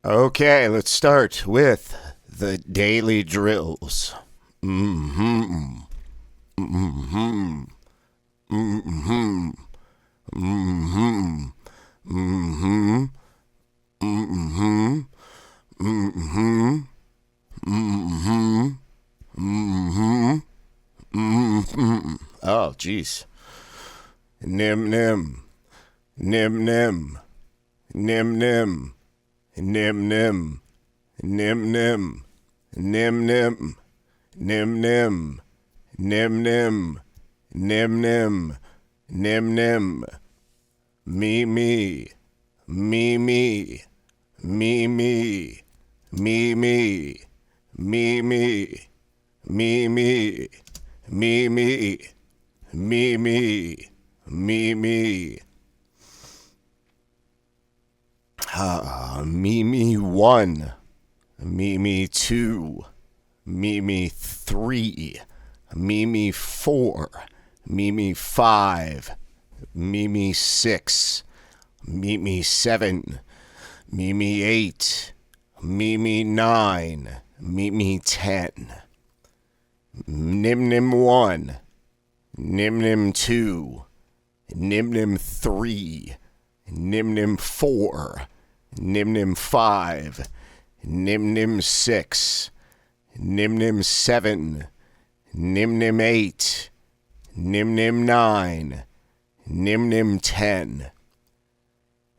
Okay, let's start with the daily drills. Mm-hmm. Mm-hmm. Mm-hmm. Mm-hmm. Mm-hmm. Mm-hmm. Mm-hmm. Mm-hmm. Mm-hmm. Mm-hmm. Oh, jeez. Nim-Nim. Nim-Nim. Nim-Nim. Nim-Nim. Nim-Nim. Nim-Nim. Nim-Nim. Nim-Nim. Nim-Nim. Nim-Nim. Me-me. Me-me. Me-me. Me-me. Me-me. Me-me. Me-me. Me-me. Me-me. Mimi 1, Mimi 2, Mimi 3, Mimi 4, Mimi 5, Mimi 6, Mimi 7, Mimi 8, Mimi 9, Mimi 10, Nim-Nim 1, Nim-Nim 2, Nim-Nim 3, Nim-Nim 4, Nim-Nim 5, Nim-Nim 6, Nim-Nim 7, Nim-Nim 8, Nim-Nim 9, Nim-Nim 10.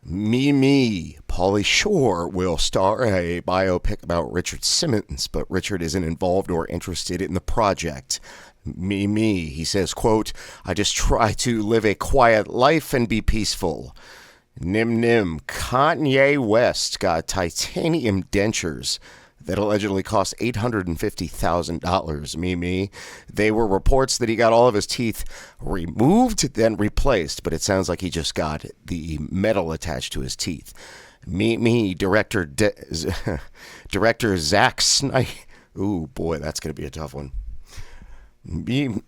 Me, Pauly Shore will star a biopic about Richard Simmons, but Richard isn't involved or interested in the project. Me, he says, quote, I just try to live a quiet life and be peaceful. Nim-Nim, Kanye West got titanium dentures that allegedly cost $850,000. Me. They were reports that he got all of his teeth removed, then replaced, but it sounds like he just got the metal attached to his teeth. Me, director Zack Snyder. Ooh, boy, that's going to be a tough one. Me,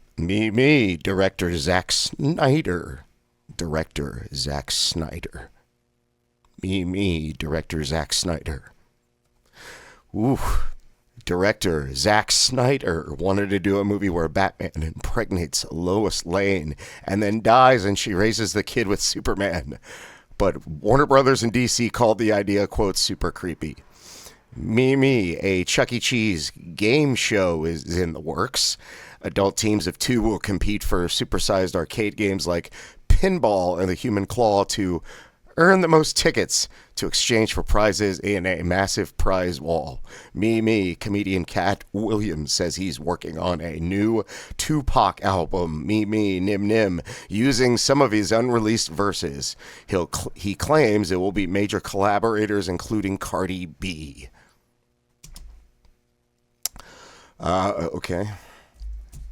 director Zack Snyder. Director Zack Snyder. Me, director Zack Snyder. Ooh, director Zack Snyder wanted to do a movie where Batman impregnates Lois Lane and then dies and she raises the kid with Superman. But Warner Brothers and DC called the idea, quote, super creepy. Me, a Chuck E. Cheese game show is in the works. Adult teams of 2 will compete for supersized arcade games like Pinball and the Human Claw to earn the most tickets to exchange for prizes in a massive prize wall. Me, comedian Cat Williams says he's working on a new Tupac album, Me, Nim-Nim, using some of his unreleased verses. He claims it will be major collaborators, including Cardi B. Okay.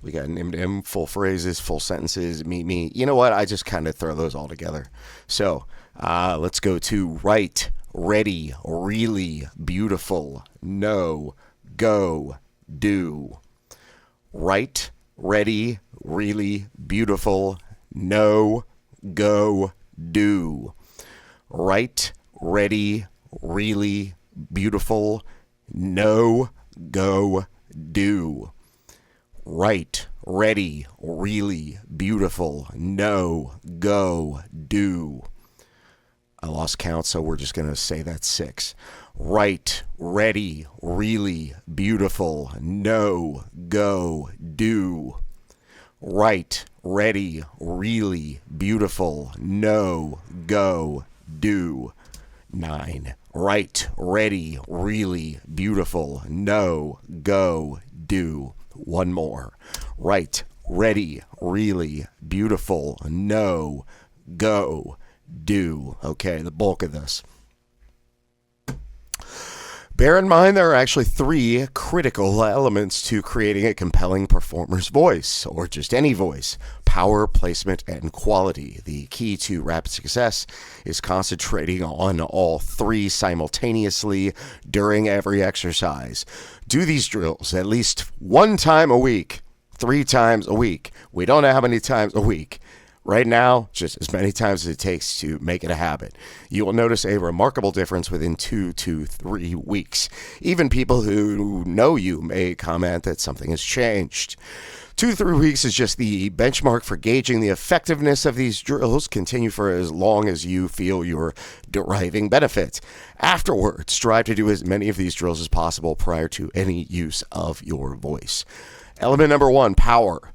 We got Nim-Nim, full phrases, full sentences, me. You know what? I just kind of throw those all together. So let's go to right, ready, really, beautiful, no, go, do. Right, ready, really, beautiful, no, go, do. Right, ready, really, beautiful, no, go, do. Right, ready, really, beautiful, no, go, do. I lost count, so we're just going to say that's 6. Right, ready, really, beautiful, no, go, do. Right, ready, really, beautiful, no, go, do. 9. Right, ready, really, beautiful, no, go, do. One more. Right, ready, really, beautiful, no, go, do. Okay, the bulk of this. Bear in mind there are actually 3 critical elements to creating a compelling performer's voice, or just any voice: power, placement, and quality. The key to rapid success is concentrating on all 3 simultaneously during every exercise. Do these drills at least 1 time a week, 3 times a week. We don't know how many times a week. Right now, just as many times as it takes to make it a habit. You will notice a remarkable difference within 2 to 3 weeks. Even people who know you may comment that something has changed. 2 to 3 weeks is just the benchmark for gauging the effectiveness of these drills. Continue for as long as you feel you're deriving benefit. Afterwards, strive to do as many of these drills as possible prior to any use of your voice. Element number 1, power.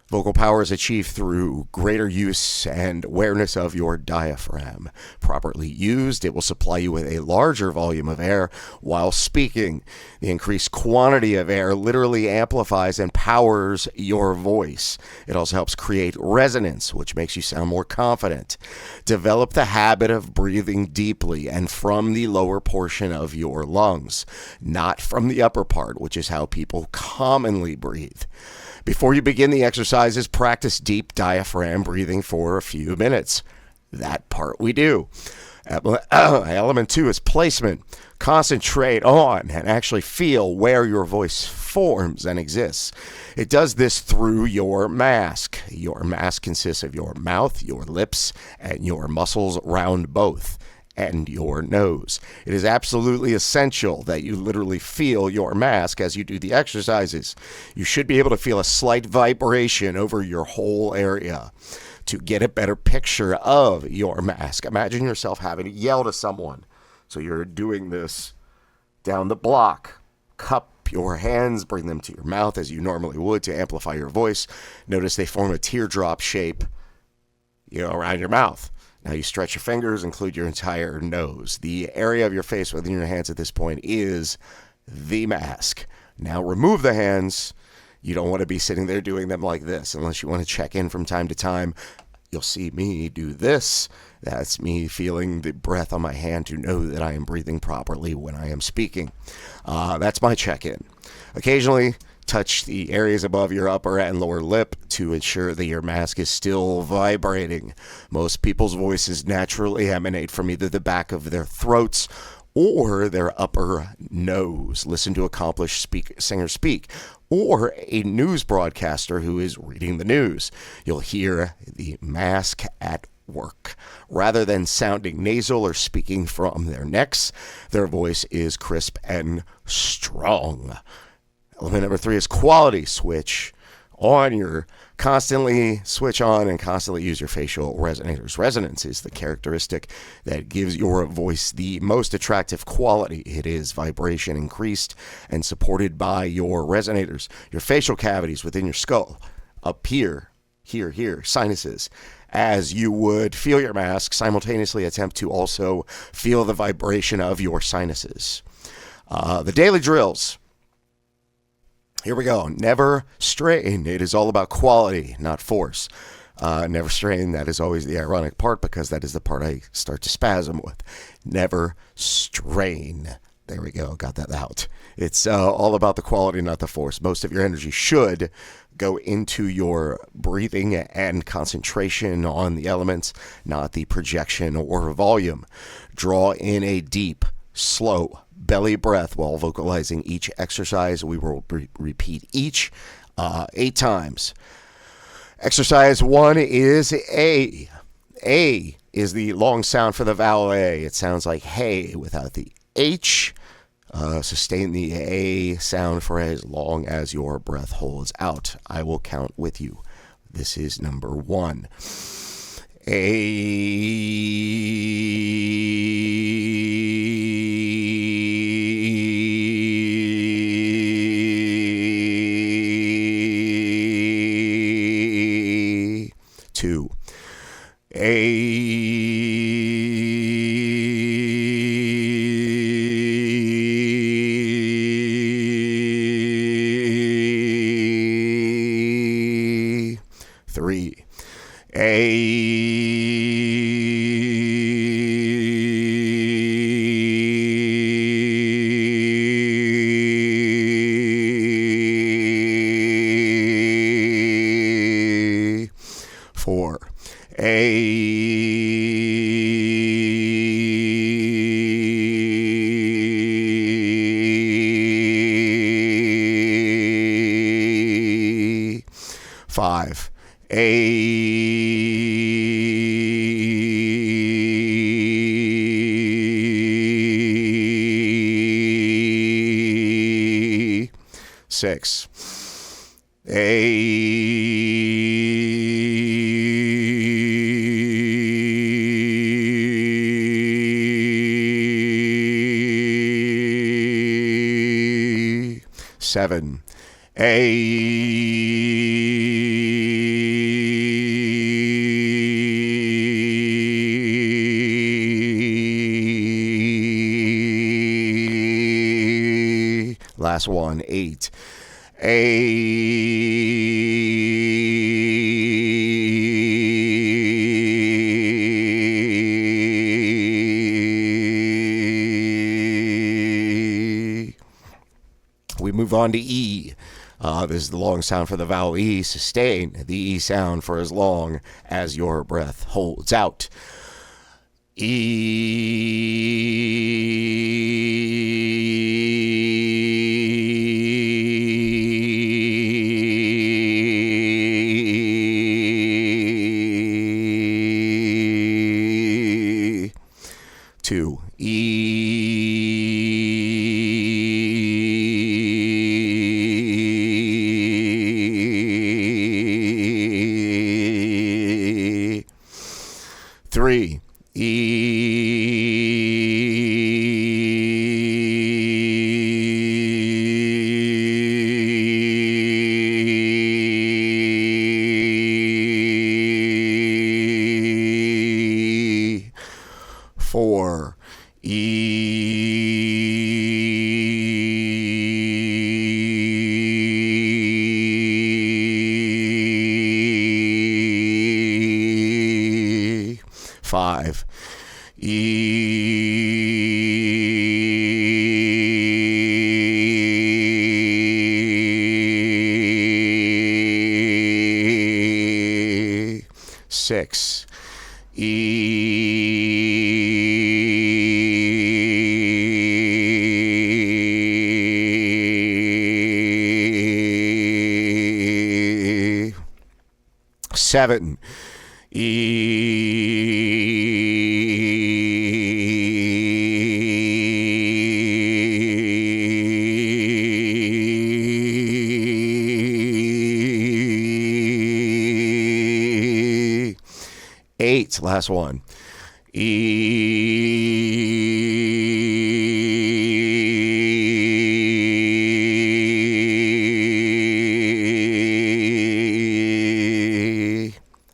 Vocal power is achieved through greater use and awareness of your diaphragm. Properly used, it will supply you with a larger volume of air while speaking. The increased quantity of air literally amplifies and powers your voice. It also helps create resonance, which makes you sound more confident. Develop the habit of breathing deeply and from the lower portion of your lungs, not from the upper part, which is how people commonly breathe. Before you begin the exercises, practice deep diaphragm breathing for a few minutes. That part we do. Element 2 is placement. Concentrate on and actually feel where your voice forms and exists. It does this through your mask. Your mask consists of your mouth, your lips, and your muscles around both, and your nose. It is absolutely essential that you literally feel your mask as you do the exercises. You should be able to feel a slight vibration over your whole area to get a better picture of your mask. Imagine yourself having to yell to someone. So you're doing this down the block. Cup your hands, bring them to your mouth as you normally would to amplify your voice. Notice they form a teardrop shape, around your mouth. Now you stretch your fingers, include your entire nose. The area of your face within your hands at this point is the mask. Now remove the hands. You don't want to be sitting there doing them like this unless you want to check in from time to time. You'll see me do this. That's me feeling the breath on my hand to know that I am breathing properly when I am speaking. That's my check-in. Occasionally, touch the areas above your upper and lower lip to ensure that your mask is still vibrating. Most people's voices naturally emanate from either the back of their throats or their upper nose. Listen to accomplished singers speak, or a news broadcaster who is reading the news. You'll hear the mask at work. Rather than sounding nasal or speaking from their necks, their voice is crisp and strong. Element number 3 is quality. Switch on constantly switch on and constantly use your facial resonators. Resonance is the characteristic that gives your voice the most attractive quality. It is vibration increased and supported by your resonators. Your facial cavities within your skull, up here, sinuses. As you would feel your mask, simultaneously attempt to also feel the vibration of your sinuses. The daily drills. Here we go. Never strain. It is all about quality, not force. Never strain. That is always the ironic part because that is the part I start to spasm with. Never strain. There we go. Got that out. It's all about the quality, not the force. Most of your energy should go into your breathing and concentration on the elements, not the projection or volume. Draw in a deep, slow belly breath while vocalizing each exercise. We will repeat each 8 times. Exercise 1 is A. A is the long sound for the vowel A. It sounds like hey without the H. Sustain the A sound for as long as your breath holds out. I will count with you. This is number 1. Two. Three. Four. Five. Six. Seven. Last one. 8. We move on to E. This is the long sound for the vowel E. Sustain the E sound for as long as your breath holds out. E. 2. E. 3. E. 4. E. 5. E. 6. E. 7. E. 8. Last one. E.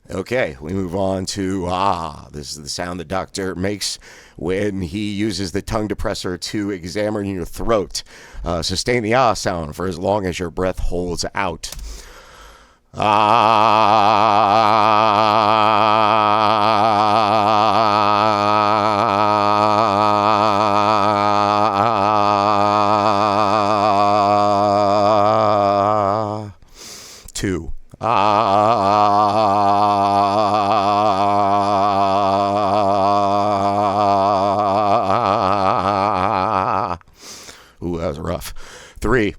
Okay, we move on to This is the sound the doctor makes when he uses the tongue depressor to examine your throat. Sustain the sound for as long as your breath holds out. Two. Ooh, that was rough. 3.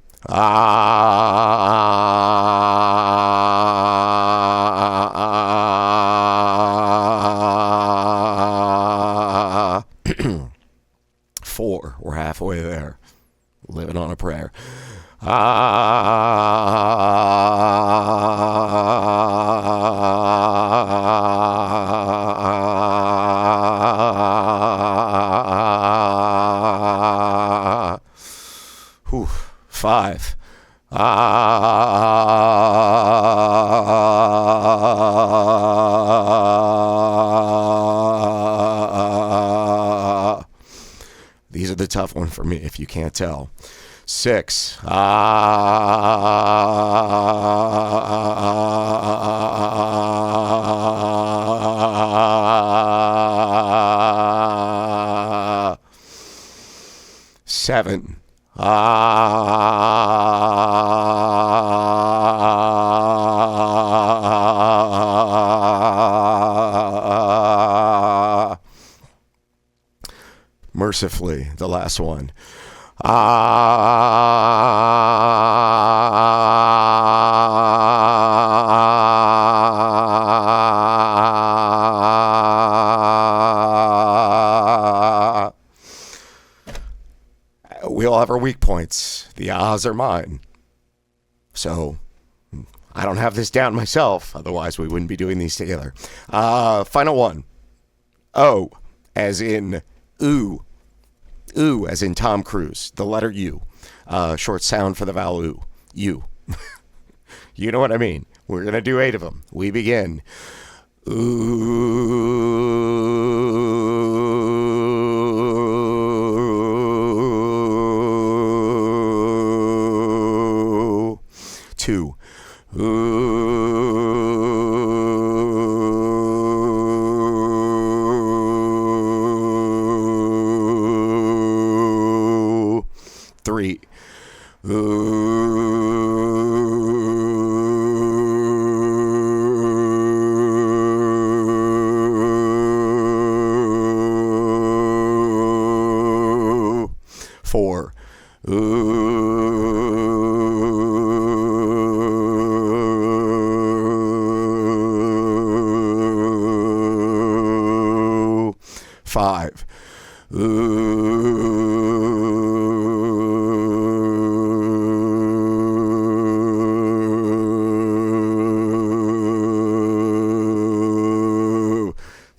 4. We're halfway there. Living on a prayer. 5. These are the tough one for me if you can't tell. 6. 7. 8. Mercifully, the last one. 9. points. The ahs are mine. So, I don't have this down myself. Otherwise, we wouldn't be doing these together. Final one. O, as in ooh. Ooh, as in Tom Cruise. The letter U. Short sound for the vowel oo. U. You know what I mean. We're going to do 8 of them. We begin. Ooh. 2. Ooh. 3. Ooh. 4. Ooh. 5. Ooh.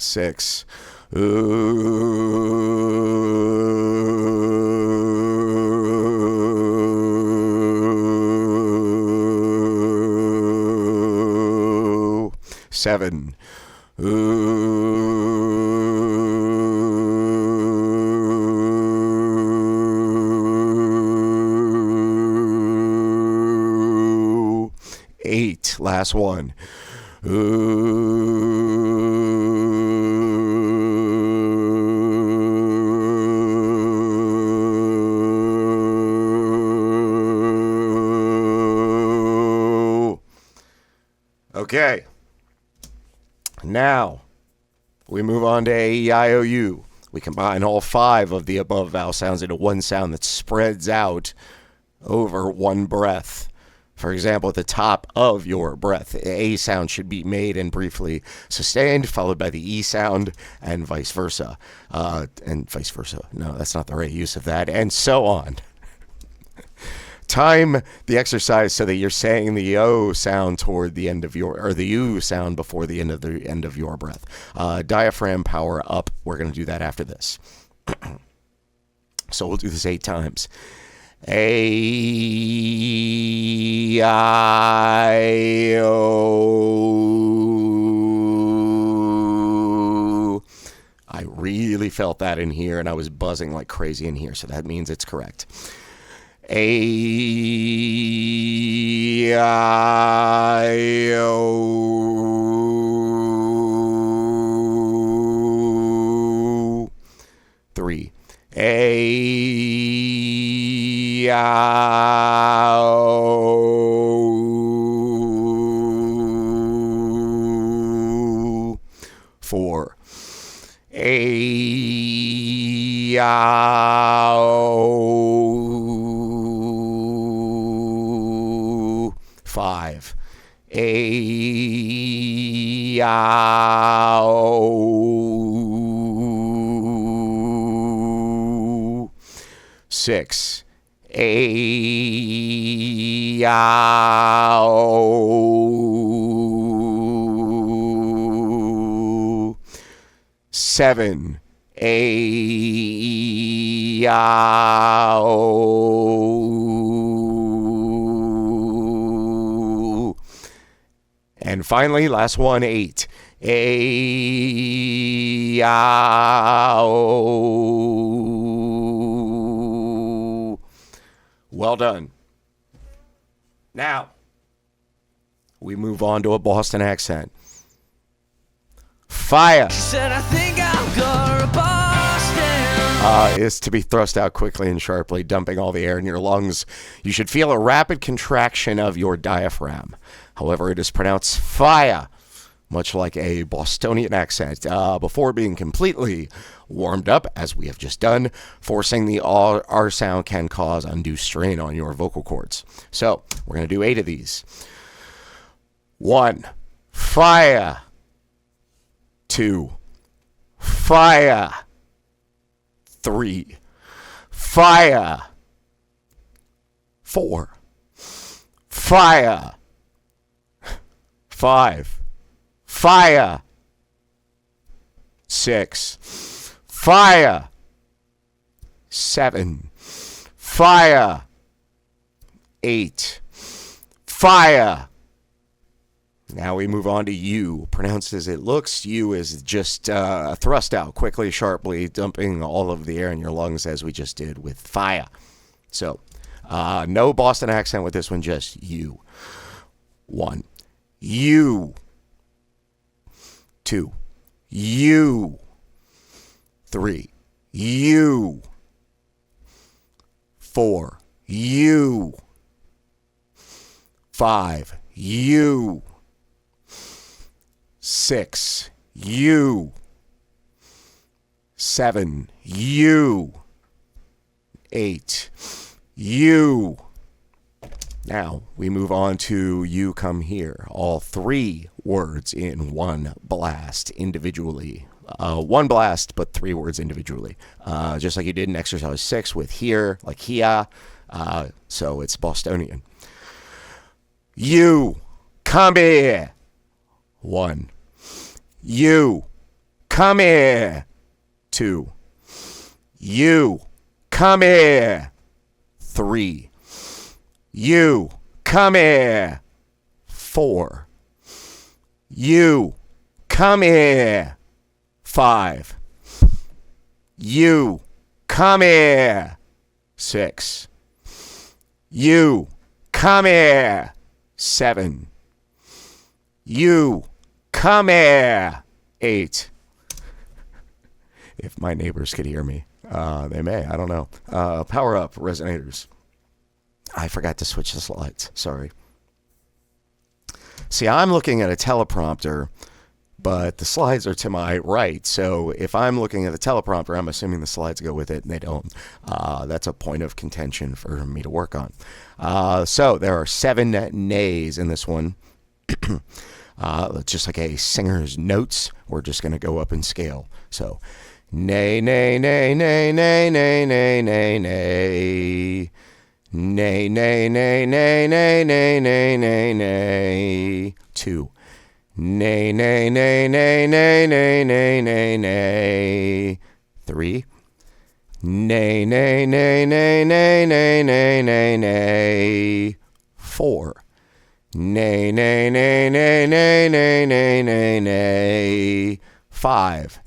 6. Ooh. 7. Ooh. 8. Last one. Ooh. Okay. Now, we move on to A-E-I-O-U. We combine all 5 of the above vowel sounds into one sound that spreads out over one breath. For example, at the top of your breath, the A sound should be made and briefly sustained, followed by the E sound, and vice versa. No, that's not the right use of that, and so on. Time the exercise so that you're saying the O sound toward the end of your, or the U sound before the end of your breath. Diaphragm power up. We're going to do that after this. So we'll do this 8 times. A-I-O. I really felt that in here, and I was buzzing like crazy in here, so that means it's correct. A-I-O. 3. A-I-O. 4. A-I-O. 5. A-I-O. 6. A-I-O. 7. A-I-O. And finally, last one, 8. A-I-O. Well done. Now, we move on to a Boston accent. Fire. She said, I think I'll go to Boston. Is to be thrust out quickly and sharply, dumping all the air in your lungs. You should feel a rapid contraction of your diaphragm. However, it is pronounced fire, much like a Bostonian accent, before being completely warmed up, as we have just done. Forcing the R sound can cause undue strain on your vocal cords. So, we're going to do 8 of these. 1. Fire. 2. Fire. 3. Fire. 4. Fire. 5. Fire. 6. Fire. 7. Fire. 8. Fire. Now we move on to U. Pronounced as it looks, U is just thrust out quickly, sharply, dumping all of the air in your lungs as we just did with fire. So, no Boston accent with this one, just U. 1. U. 2. U. 3. U. 4. U. 5. U. 6. U. 7. U. 8. U. Now we move on to You Come Here. All 3 words in one blast individually. One blast, but 3 words individually. Just like you did in exercise 6 with here, like here. So it's Bostonian. You come here. 1. You come here. 2. You come here. 3. You come here. 4. You come here. 5. You come here. 6. You come here. 7. You come here. 8. If my neighbors could hear me, they may. I don't know. Power up, resonators. I forgot to switch the slides. Sorry. See, I'm looking at a teleprompter, but the slides are to my right. So if I'm looking at the teleprompter, I'm assuming the slides go with it, and they don't. That's a point of contention for me to work on. So there are 7 nays in this one. Just like a singer's notes, we're just going to go up in scale. So, nay, nay, nay, nay, nay, nay, nay, nay, nay. Nay, nay, nay, nay, nay, nay, nay, nay, nay. 2. Nay, nay, nay, nay, nay, nay, nay, nay, nay. 3. Nay, nay, nay, nay, nay, nay, nay, nay, nay. 4. Nay, nay, nay, nay, nay, nay, nay, nay, nay. 5.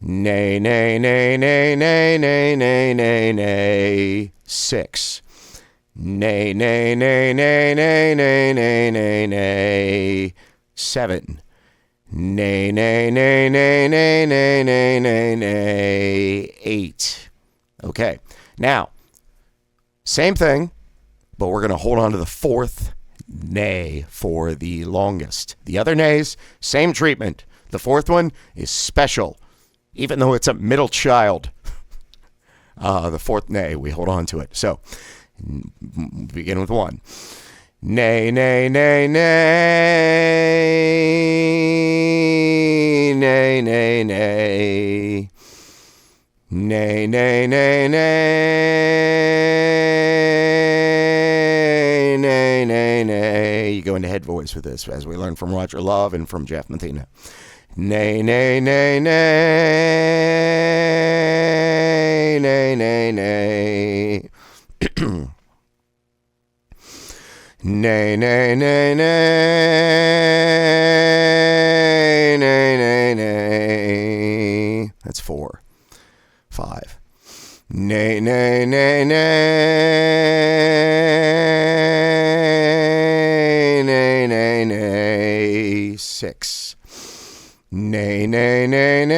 Nay, nay, nay, nay, nay, nay, nay, nay, nay. 6. Nay, nay, nay, nay, nay, nay, nay, nay, nay. 7. Nay, nay, nay, nay, nay, nay, nay, nay, nay. 8. Okay. Now, same thing, but we're going to hold on to the 4th nay for the longest. The other nays, same treatment. The 4th one is special, even though it's a middle child. The 4th nay, we hold on to it. So, begin with 1. Nay, nay, nay, nay, nay, nay, nay. Nay, nay, nay, nay, nay, nay, nay. You go into head voice with this, as we learned from Roger Love and from Jeff Mathena. Nay, nay, nay, nay, nay, nay, nay. Nay, nay, nay, nay, nay, nay, nay. That's 4. 5. Nay, nay, nay, nay, nay, nay, nay. 6. Nay, nay, nay, nay,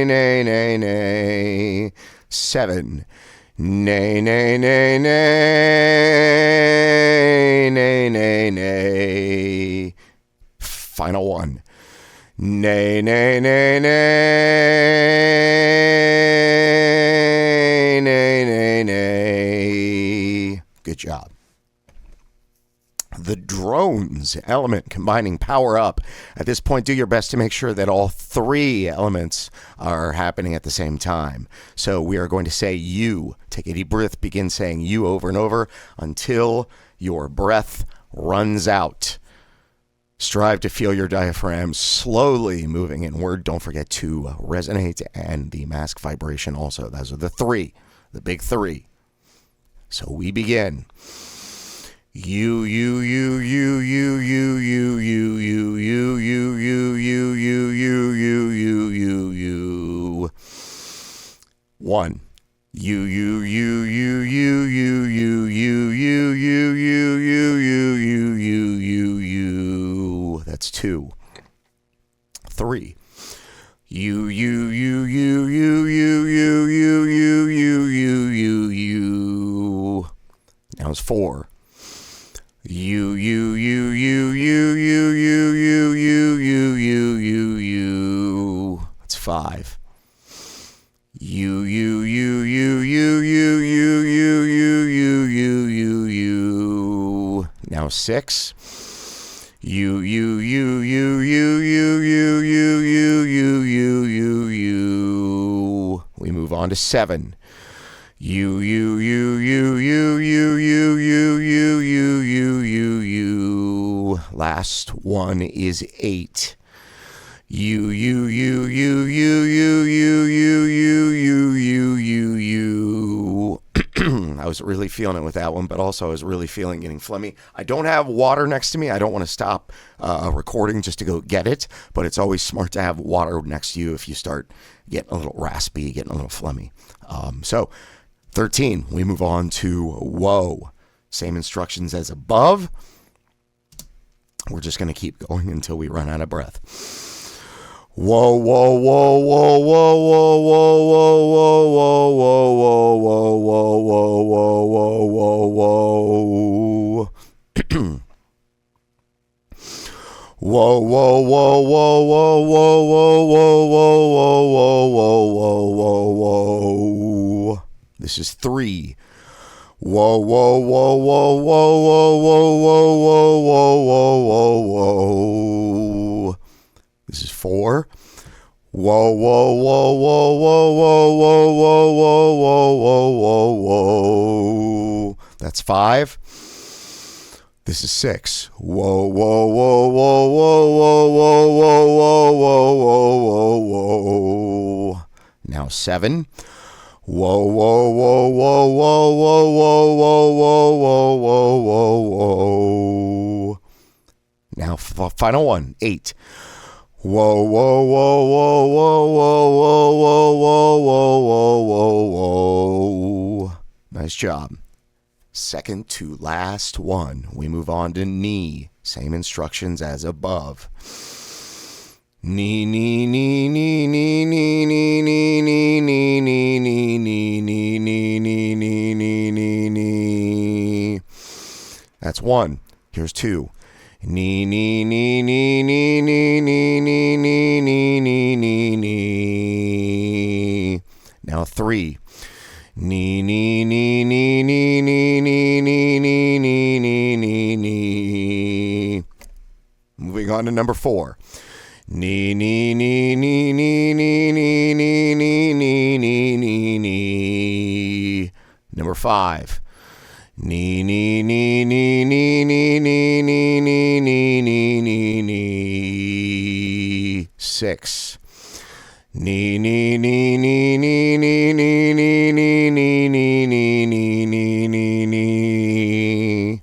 nay, nay, nay. 7. Nay, nay, nay, nay, nay, nay, nay. Final one. Nay, nay, nay, nay, nay, nay, nay. Good job. the drones element, combining power up. At this point, do your best to make sure that all three elements are happening at the same time. So we are going to say you. Take a deep breath, begin saying you over and over until your breath runs out. Strive to feel your diaphragm slowly moving inward. Don't forget to resonate and the mask vibration also. Those are the three, the big three. So we begin. You. 1. That's 2. 3. Now it's 4. That's 5. Now 6. We move on to 7. Last one is 8. I was really feeling it with that one, but also I was really feeling getting phlegmy. I don't have water next to me. I don't want to stop recording just to go get it, but it's always smart to have water next to you if you start getting a little raspy, getting a little phlegmy. So 13, we move on to whoa. Same instructions as above. We're just going to keep going until we run out of breath. Whoa, whoa, whoa, whoa, whoa, whoa, whoa, whoa, whoa, whoa, whoa, whoa, whoa, whoa, whoa, whoa, whoa. Whoa, whoa, whoa, whoa, whoa, whoa, whoa, whoa, whoa, whoa, whoa, whoa, whoa. This is 3. Whoa, whoa, whoa, whoa, whoa, whoa, whoa, whoa, whoa, whoa, whoa, whoa. This is 4. Whoa, whoa, whoa, whoa, whoa, whoa, whoa, whoa, whoa, whoa, whoa, whoa. That's 5. This is 6. Whoa, whoa, whoa, whoa, whoa, whoa, whoa, whoa, whoa, whoa, whoa, whoa. Now 7. Whoa, whoa, whoa, whoa, whoa, whoa, whoa, whoa, whoa, whoa, whoa, whoa. Now final one, 8. Whoa, whoa, whoa, whoa, whoa, whoa, whoa, whoa, whoa, whoa, whoa, whoa. Nice job. Second to last one. We move on to knee. Same instructions as above. Knee, knee, knee, knee, knee, knee, knee, knee, knee, knee, knee, knee, knee, knee, knee, knee, knee, knee, knee, knee. That's 1. Here's 2. Knee, knee, knee, knee, knee, knee, knee, knee, knee, knee, knee, knee, knee. Now 3. Knee, knee, knee, knee, knee, knee, knee, knee, knee, knee, knee, knee, knee. Moving on to number 4. Knee, knee, knee, knee, knee, knee, knee, knee, knee, knee, knee, knee, knee. Number 5. Knee, knee, knee, knee, knee, knee, knee, knee, knee, knee, knee, knee, knee. 6. Knee, knee, knee, knee, knee, knee, knee, knee, knee, knee, knee, knee, knee, knee, knee.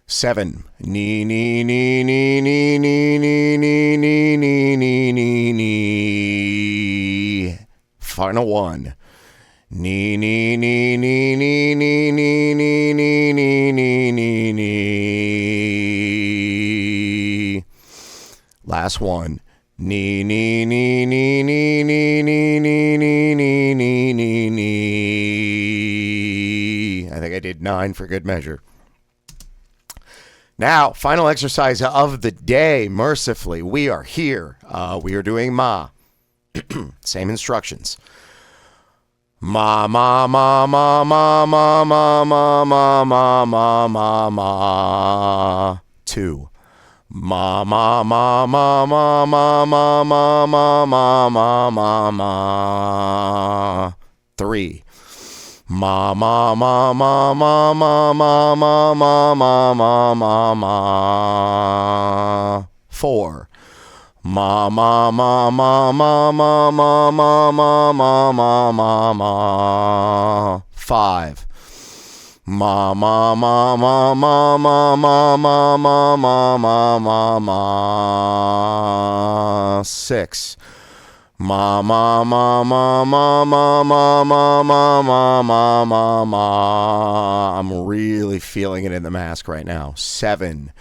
7. Knee, knee, knee, knee, knee, knee, knee, knee, knee, knee, knee, knee, knee. Final one. Knee, knee, knee, knee, knee, knee, knee, knee, knee, knee, knee, knee, knee. Last one. Knee, knee, knee, knee, knee, knee, knee, knee, knee, knee, knee, knee, knee. I think I did 9 for good measure. Now, final exercise of the day. Mercifully, we are here. We are doing Ma. Same instructions. Ma ma ma ma ma ma ma ma ma ma ma ma ma. 2. Ma ma ma ma ma ma ma ma ma ma ma ma ma. 3. Ma ma ma ma ma ma ma ma ma ma ma ma ma. 4. Ma ma ma ma ma ma ma ma ma ma ma ma ma. 5. Ma ma ma ma ma ma ma ma ma ma ma ma ma. 6. Ma ma ma ma ma ma ma ma ma ma ma ma ma. I'm really feeling it in the mask right now. 7.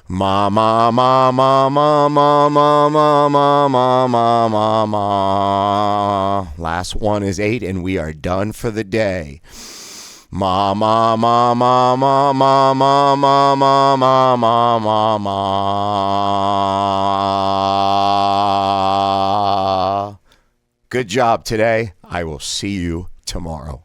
Ma ma ma ma ma ma ma ma ma ma ma ma ma. Last one is 8, and we are done for the day. Ma ma ma ma ma ma ma ma ma ma ma ma ma. Good job today. I will see you tomorrow.